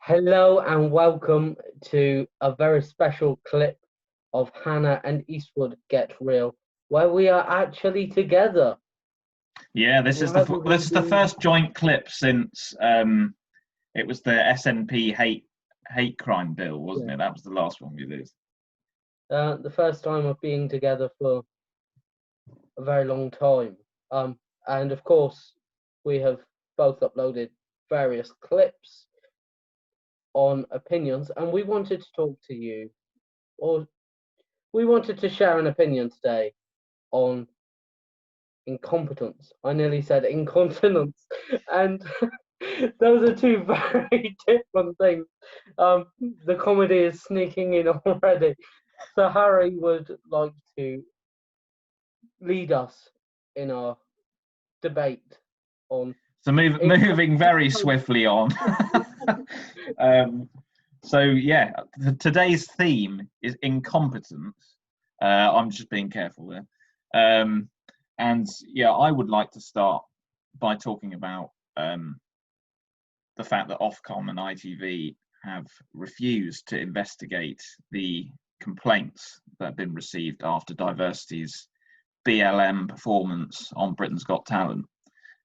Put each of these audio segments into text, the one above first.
Hello and welcome to a very special clip of Hannah and Eastwood Get Real, where we are actually together. Yeah, this is the Rather this is the than first joint clip since it was the SNP hate crime bill, wasn't it? That was the last one we did. the first time of being together for a very long time. And of course, we have both uploaded various clips on opinions, and we wanted to talk to you, or we wanted to share an opinion today on incompetence. I nearly said incontinence, and those are two very different things. The comedy is sneaking in already. So Harry would like to lead us in our debate on. So moving very swiftly on. So yeah, today's theme is incompetence. I'm just being careful there. And yeah, I would like to start by talking about the fact that Ofcom and ITV have refused to investigate the complaints that have been received after Diversity's BLM performance on Britain's Got Talent.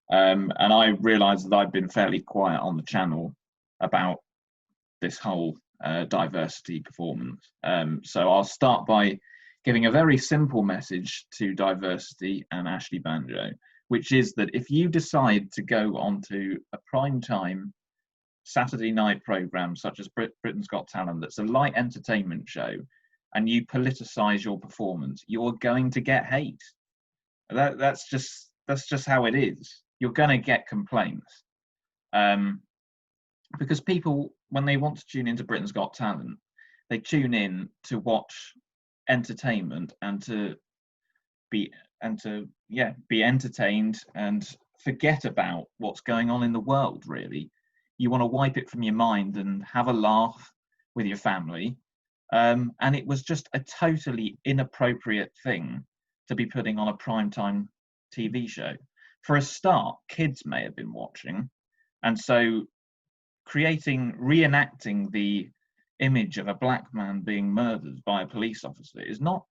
And I realised that I've been fairly quiet on the channel about this whole Diversity performance. So I'll start by giving a very simple message to Diversity and Ashley Banjo, which is that if you decide to go onto a prime time Saturday night programme such as Britain's Got Talent, that's a light entertainment show, and you politicise your performance, you're going to get hate. That's just how it is. You're going to get complaints. Because people, when they want to tune into Britain's Got Talent, they tune in to watch entertainment and to be entertained and forget about what's going on in the world, really. You want to wipe it from your mind and have a laugh with your family. And it was just a totally inappropriate thing to be putting on a primetime TV show. For a start, kids may have been watching, and so reenacting the image of a black man being murdered by a police officer is not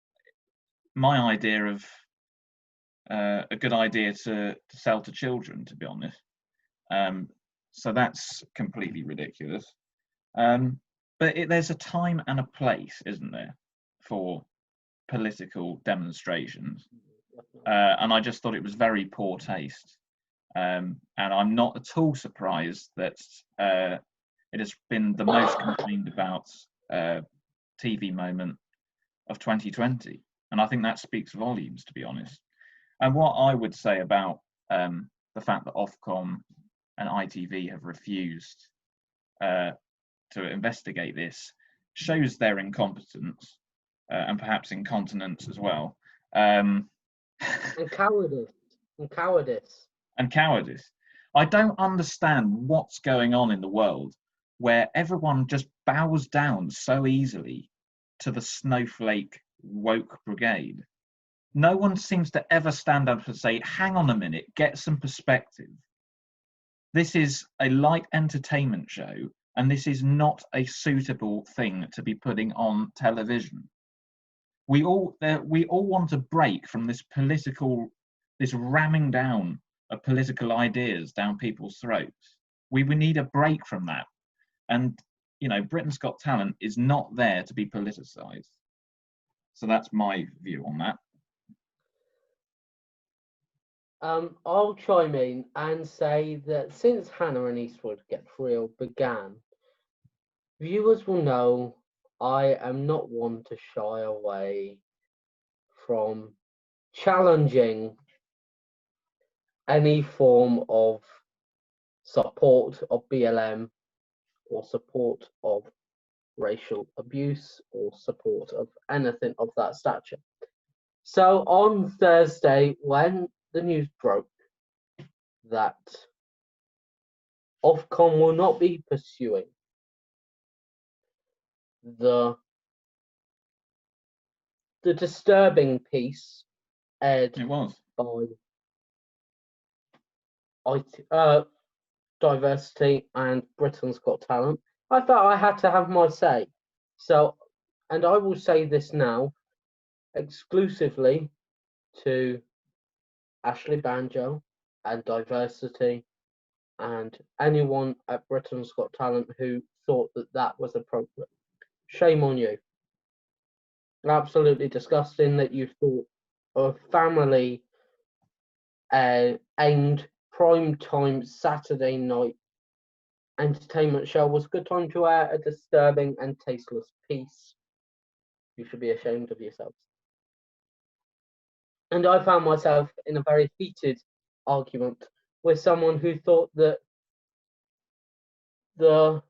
my idea of a good idea to sell to children, to be honest. So that's completely ridiculous. But there's a time and a place, isn't there, for political demonstrations? And I just thought it was very poor taste. And I'm not at all surprised that it has been the most complained about TV moment of 2020. And I think that speaks volumes, to be honest. And what I would say about the fact that Ofcom and ITV have refused to investigate this shows their incompetence and perhaps incontinence as well. And cowardice. And cowardice. I don't understand what's going on in the world where everyone just bows down so easily to the snowflake woke brigade. No one seems to ever stand up and say, hang on a minute, get some perspective. This is a light entertainment show, and this is not a suitable thing to be putting on television. We all want a break from this ramming down of political ideas down people's throats. We need a break from that. And, you know, Britain's Got Talent is not there to be politicised. So that's my view on that. I'll chime in and say that since Hannah and Eastwood Get Real began, viewers will know I am not one to shy away from challenging any form of support of BLM or support of racial abuse or support of anything of that stature. So on Thursday, when the news broke that Ofcom will not be pursuing the disturbing piece aired by Diversity and Britain's Got Talent, I felt I had to have my say. So, and I will say this now exclusively to Ashley Banjo and Diversity and anyone at Britain's Got Talent who thought that that was appropriate. Shame on you. Absolutely disgusting that you thought a family aimed prime time Saturday night entertainment show was a good time to air a disturbing and tasteless piece. You should be ashamed of yourselves. And I found myself in a very heated argument with someone who thought that the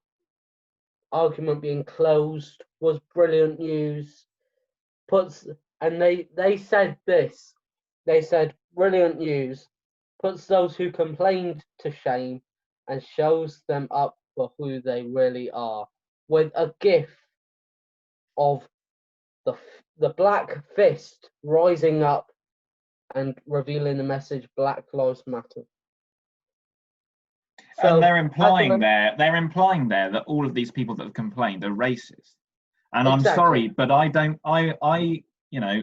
argument being closed was brilliant news. And they said this. They said brilliant news puts those who complained to shame and shows them up for who they really are, with a gif of the black fist rising up and revealing the message Black Lives Matter. So, and they're implying there that all of these people that have complained are racist. And I'm sorry, but I you know,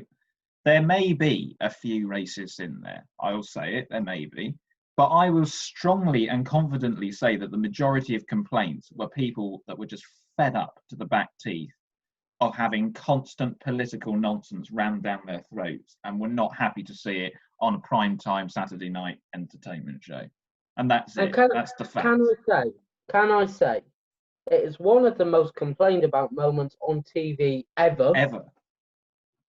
there may be a few racists in there. I'll say it, there may be. But I will strongly and confidently say that the majority of complaints were people that were just fed up to the back teeth of having constant political nonsense rammed down their throats and were not happy to see it on a prime time Saturday night entertainment show. And that's it. That's the fact. Can I say, it is one of the most complained about moments on TV ever.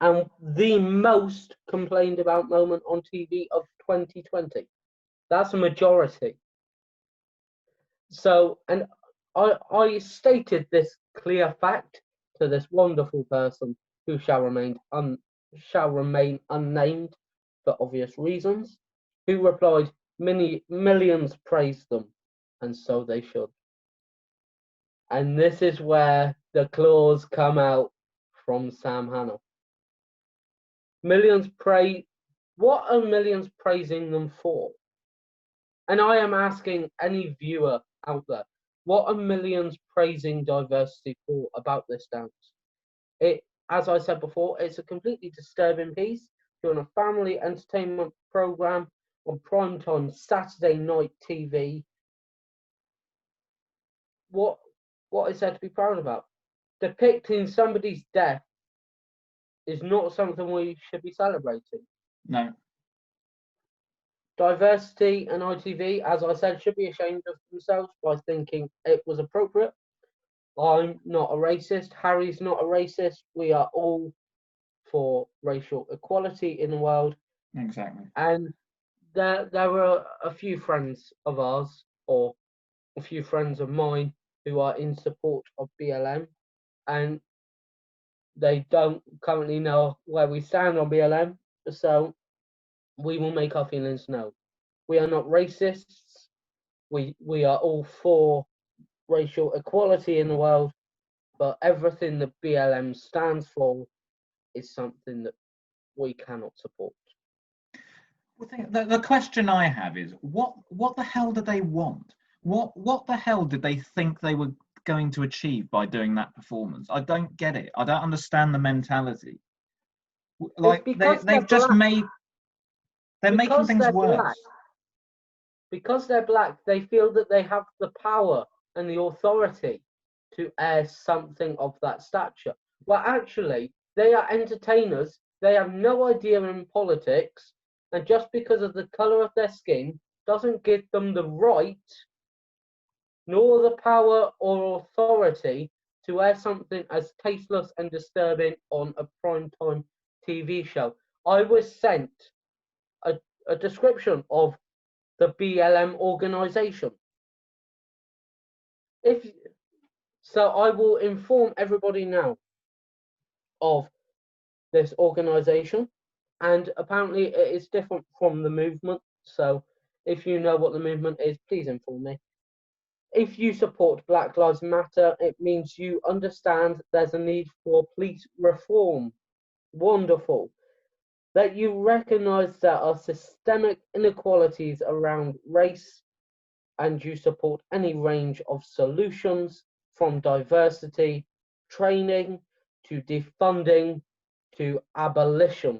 And the most complained about moment on TV of 2020. That's a majority. So, and I stated this clear fact to this wonderful person who shall remain unnamed for obvious reasons, who replied, millions praised them, and so they should. And this is where the claws come out from Sam Hannah. What are millions praising them for? And I am asking any viewer out there, what are millions praising diversity for about this dance? As I said before, it's a completely disturbing piece during a family entertainment program on primetime Saturday night TV. What is there to be proud about? Depicting somebody's death is not something we should be celebrating. No. Diversity and ITV, as I said, should be ashamed of themselves by thinking it was appropriate. I'm not a racist. Harry's not a racist. We are all for racial equality in the world. Exactly. And there were a few friends of ours, or a few friends of mine, who are in support of BLM, and they don't currently know where we stand on BLM. So we will make our feelings known. We are not racists. We are all for racial equality in the world, but everything that BLM stands for is something that we cannot support. Well, the question I have is, what the hell do they want? What the hell did they think they were going to achieve by doing that performance? I don't get it. I don't understand the mentality. Like they've just made. They're making things worse. Black, because they're black, they feel that they have the power and the authority to air something of that stature. Well, actually, they are entertainers. They have no idea in politics, and just because of the color of their skin doesn't give them the right nor the power or authority to air something as tasteless and disturbing on a primetime TV show. I was sent a description of the BLM organization. So I will inform everybody now of this organization, and apparently it is different from the movement. So if you know what the movement is, please inform me. If you support Black Lives Matter, it means you understand there's a need for police reform. Wonderful. That you recognize there are systemic inequalities around race, and you support any range of solutions from diversity training to defunding to abolition.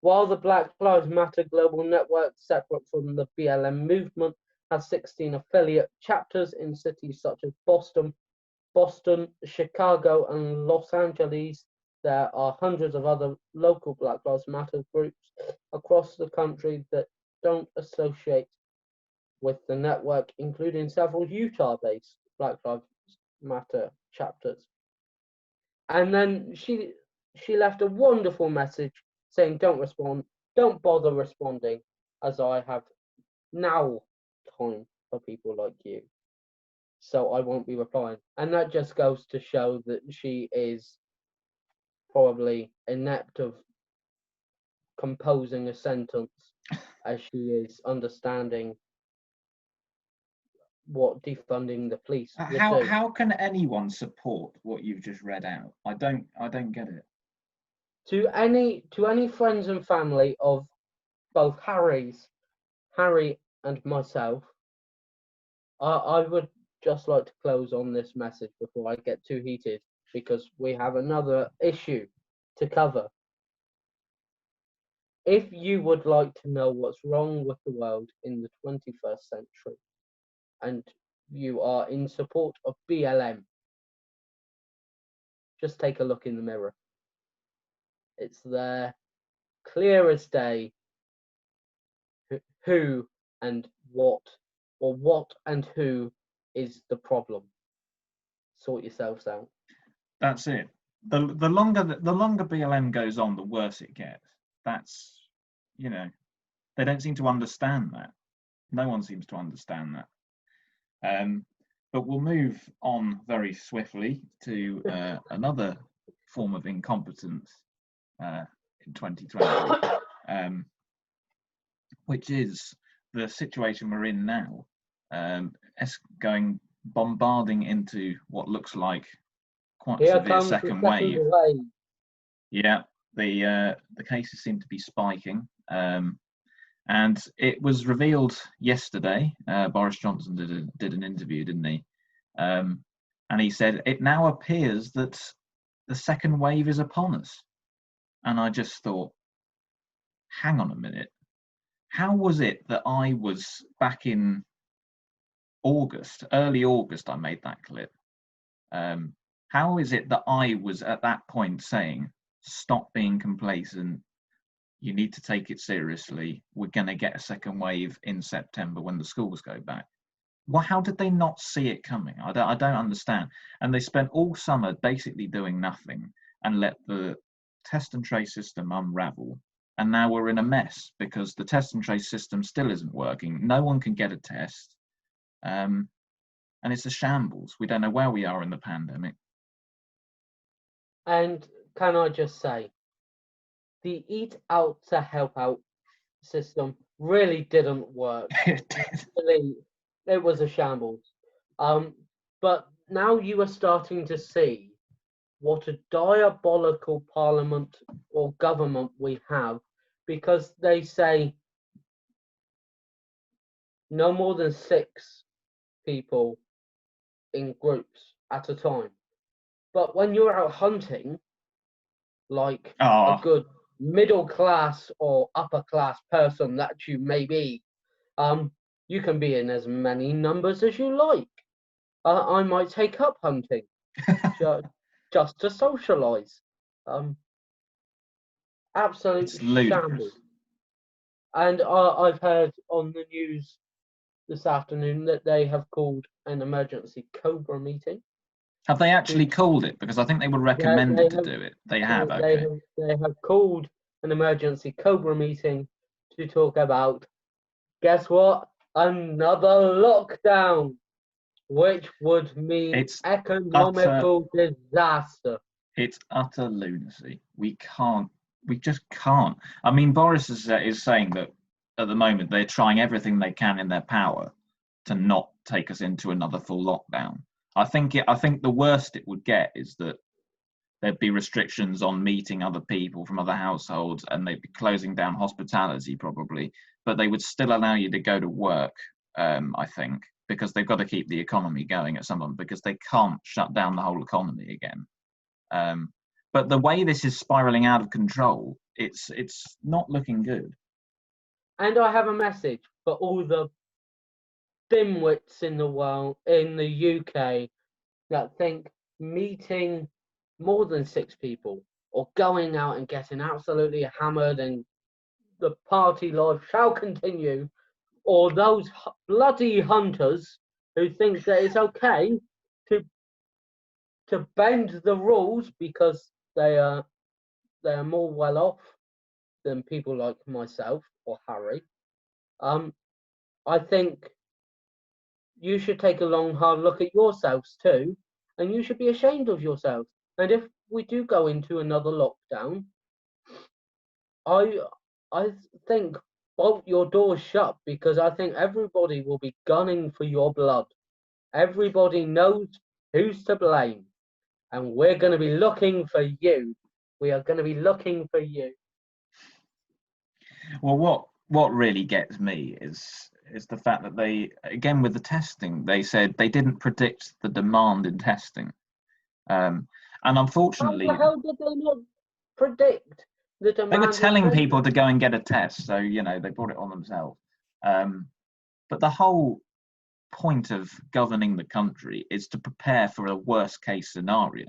While the Black Lives Matter Global Network, separate from the BLM movement, has 16 affiliate chapters in cities such as Boston, Chicago, and Los Angeles, there are hundreds of other local Black Lives Matter groups across the country that don't associate with the network, including several Utah-based Black Lives Matter chapters. And then she left a wonderful message saying, don't respond, don't bother responding, as I have now time for people like you. So I won't be replying. And that just goes to show that she is probably inept of composing a sentence as she is understanding what defunding the police would do. How can anyone support what you've just read out? I don't get it. To any friends and family of both Harry and myself, I would just like to close on this message before I get too heated, because we have another issue to cover. If you would like to know what's wrong with the world in the 21st century, and you are in support of BLM, just take a look in the mirror. It's there, clear as day, who and what, or what and who is the problem. Sort yourselves out. That's it. The longer BLM goes on, the worse it gets. That's, you know, they don't seem to understand that. No one seems to understand that. But we'll move on very swiftly to another form of incompetence in 2020, which is the situation we're in now, bombarding into what looks like quite a severe second wave. Yeah, the cases seem to be spiking, and it was revealed yesterday. Boris Johnson did an interview, didn't he? And he said it now appears that the second wave is upon us. And I just thought, hang on a minute. How was it that I was back in August, early August, I made that clip? How is it that I was at that point saying, stop being complacent, you need to take it seriously, we're going to get a second wave in September when the schools go back? Well, how did they not see it coming? I don't understand. And they spent all summer basically doing nothing and let the test and trace system unravel. And now we're in a mess because the test and trace system still isn't working. No one can get a test. And it's a shambles. We don't know where we are in the pandemic. And can I just say, the Eat Out to Help Out system really didn't work. It was a shambles. But now you are starting to see what a diabolical parliament or government we have, because they say no more than 6 people in groups at a time. But when you're out hunting, like a good middle class or upper class person that you may be, you can be in as many numbers as you like. I might take up hunting just to socialize. Absolute shambles. And I've heard on the news this afternoon that they have called an emergency COBRA meeting. Have they actually called it? Because I think they were recommended to do it. They have, okay. They have called an emergency COBRA meeting to talk about, guess what? Another lockdown, which would mean economical disaster. It's utter lunacy. We just can't. I mean, Boris is saying that at the moment they're trying everything they can in their power to not take us into another full lockdown. I think the worst it would get is that there'd be restrictions on meeting other people from other households, and they'd be closing down hospitality probably, but they would still allow you to go to work, I think. because they've got to keep the economy going at some point, because they can't shut down the whole economy again. But the way this is spiraling out of control, it's not looking good. And I have a message for all the dimwits in the world, in the UK, that think meeting more than 6 people or going out and getting absolutely hammered and the party life shall continue, or those bloody hunters who think that it's okay to bend the rules because they are more well off than people like myself or Harry. I think you should take a long, hard look at yourselves too, and you should be ashamed of yourselves. And if we do go into another lockdown, I think bolt your doors shut, because I think everybody will be gunning for your blood. Everybody knows who's to blame, and we're going to be looking for you. We are going to be looking for you. Well, what really gets me is the fact that they, again with the testing, they said they didn't predict the demand in testing, and unfortunately, How the hell did they not predict the demand? they were telling people to go and get a test, so they brought it on themselves. But the whole point of governing the country is to prepare for a worst case scenario,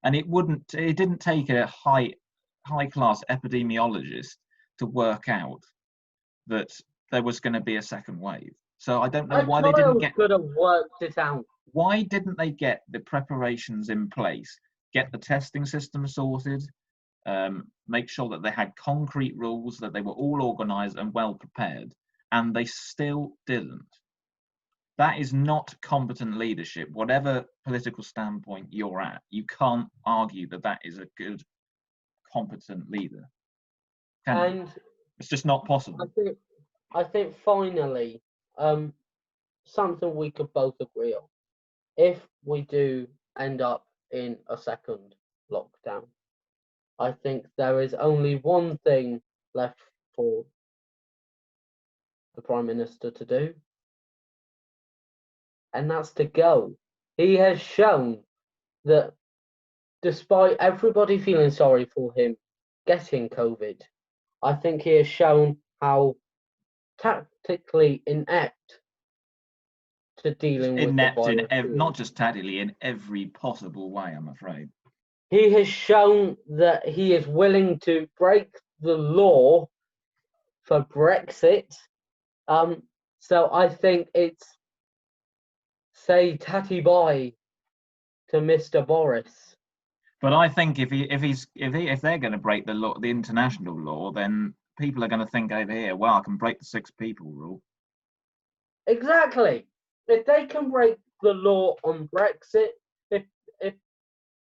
and it didn't take a high class epidemiologist to work out that there was going to be a second wave. So I don't know why they didn't get. Could have worked it out. Why didn't they get the preparations in place, get the testing system sorted, make sure that they had concrete rules, that they were all organised and well prepared, and they still didn't. That is not competent leadership. Whatever political standpoint you're at, you can't argue that that is a good, competent leader. And it's just not possible. I think finally, something we could both agree on. If we do end up in a second lockdown, I think there is only one thing left for the Prime Minister to do, and that's to go. He has shown that despite everybody feeling sorry for him getting COVID, I think he has shown how tactically inept to dealing with the virus. Not just tactically, in every possible way, I'm afraid. He has shown that he is willing to break the law for Brexit. So I think it's say tatty bye to Mr. Boris. But I think if they're going to break the law, the international law, then people are going to think over here, well, I can break the 6 people rule. Exactly. If they can break the law on Brexit, if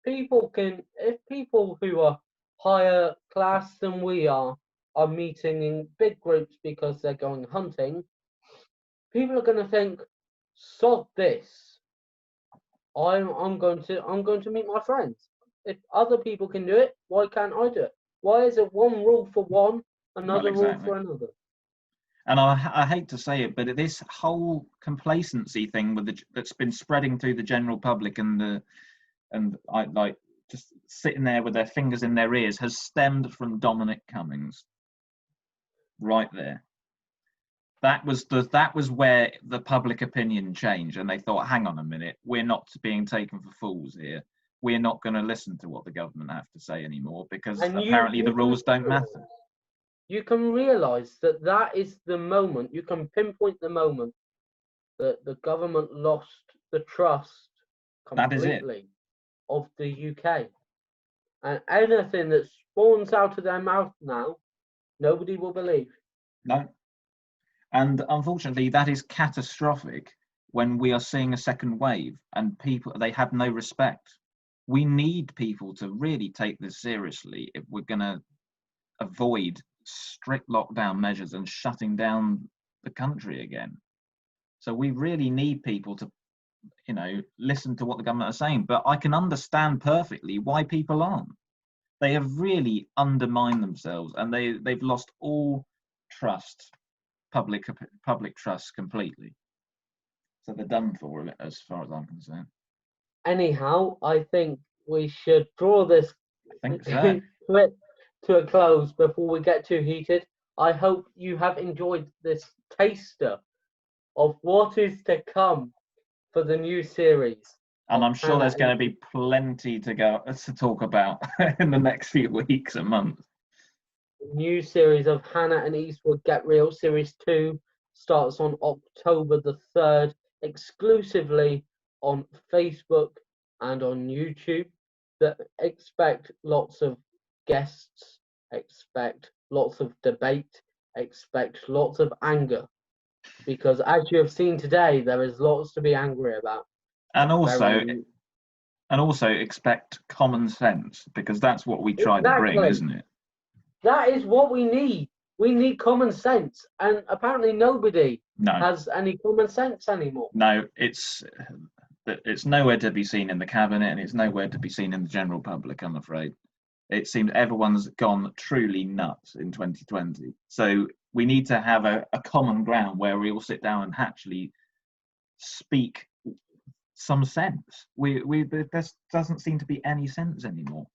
people who are higher class than we are meeting in big groups because they're going hunting, people are going to think, sod this. I'm going to meet my friends. If other people can do it, why can't I do it? Why is it one rule for one, another rule for another? And I hate to say it, but this whole complacency thing that's been spreading through the general public and I like just sitting there with their fingers in their ears has stemmed from Dominic Cummings. Right there. That was where the public opinion changed, and they thought, hang on a minute, we're not being taken for fools here. We're not going to listen to what the government have to say anymore, because apparently the rules don't matter. You can realise that is the moment, you can pinpoint the moment that the government lost the trust completely of the UK. And anything that spawns out of their mouth now, nobody will believe. No. And unfortunately, that is catastrophic when we are seeing a second wave and they have no respect. We need people to really take this seriously if we're going to avoid strict lockdown measures and shutting down the country again. So we really need people to, listen to what the government are saying. But I can understand perfectly why people aren't. They have really undermined themselves, and they've lost all trust, public trust completely. So they're done for, as far as I'm concerned. Anyhow, I think we should draw this I think so. clip to a close before we get too heated. I hope you have enjoyed this taster of what is to come for the new series. And I'm sure there's going to Hannah be plenty to talk about in the next few weeks and months. New series of Hannah and Eastwood Get Real. Series 2 starts on October the 3rd, exclusively on Facebook and on YouTube. Expect lots of guests, expect lots of debate, expect lots of anger. Because as you have seen today, there is lots to be angry about. And also expect common sense, because that's what we try to bring, isn't it? That is what we need. We need common sense, and apparently nobody has any common sense anymore. No, it's nowhere to be seen in the cabinet, and it's nowhere to be seen in the general public, I'm afraid. It seems everyone's gone truly nuts in 2020. So we need to have a common ground where we all sit down and actually speak some sense. There doesn't seem to be any sense anymore.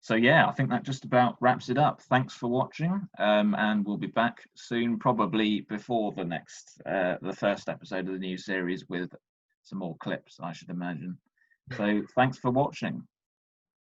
So yeah, I think that just about wraps it up. Thanks for watching, and we'll be back soon, probably before the first episode of the new series, with some more clips, I should imagine. So thanks for watching.